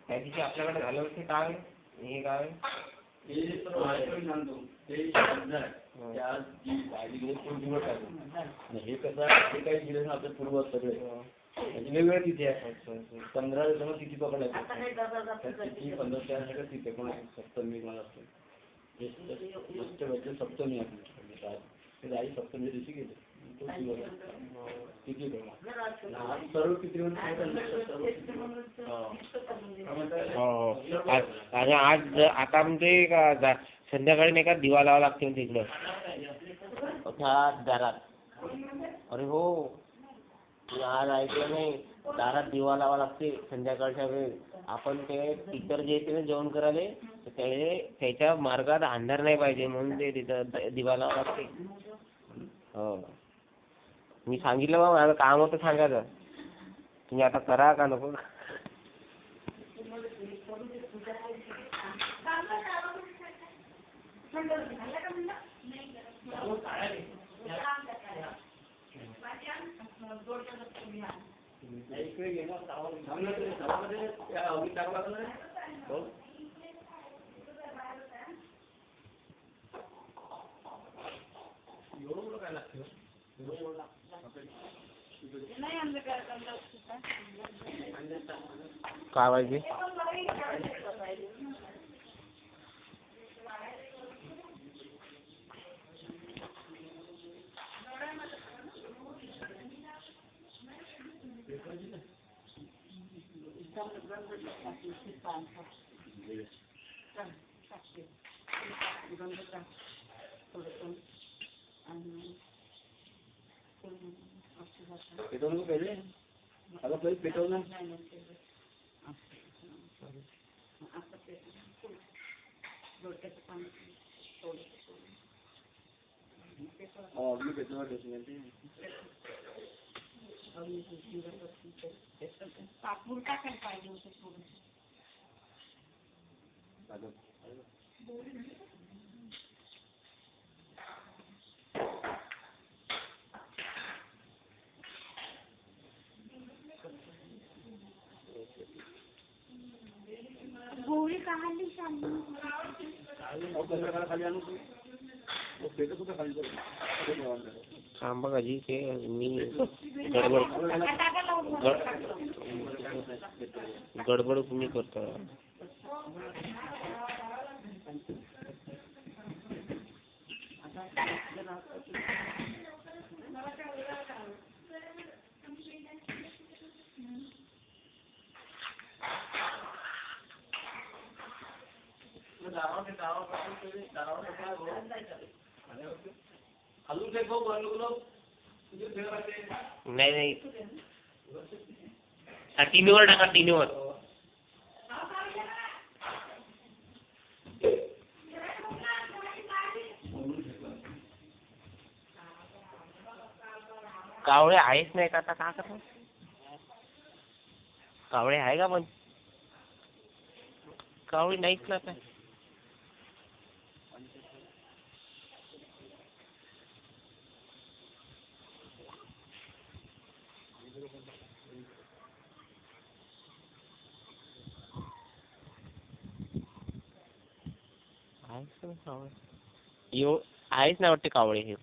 त्या दिवशी आपल्याकडे झालं होते काय हे काय हे कसं ते काही दिलं ना आपल्या पूर्वज सगळे वेगवेगळ्या तिथी आहे. 15 दिवसामध्ये तिथी पकडायची तिथी 15 सगळं तिथे कोण सप्तमी मला असते सप्तमी आपली आई सप्तमी दिवशी गेले तिथी सर्व किती आणि आज आता म्हणजे का संध्याकाळी नाही का दिवा लावा लागते तिकडं दारात. अरे हो आज ऐकलं नाही दारात दिवा लावा लागते संध्याकाळच्या वेळेस. आपण ते टीचर जे येते ना जेवण करायला त्याच्या मार्गात अंधार नाही पाहिजे म्हणून ते तिथं दिवा लावा लागते. हो मी सांगितलं बा माझं काम होतं सांगायचं तुम्ही आता करा का नको. काय पाहिजे पेटवलं पहिले आता पहिले पेटवलं अगदी पेटवलं कापूर टाकायला पाहिजे होते थोडं. गोळी काढली खाली आणू पेटत होतं खाली थांब बघा जी ते मी गडबड तुम्ही करता. नाही नाही टीव्हीवर टाका टीव्हीवर. कावळे आहेच नाही का आता का करतो कावळे आहे का पण कावळे नाहीच ना काय. आहेच ना वाटते कावळे हे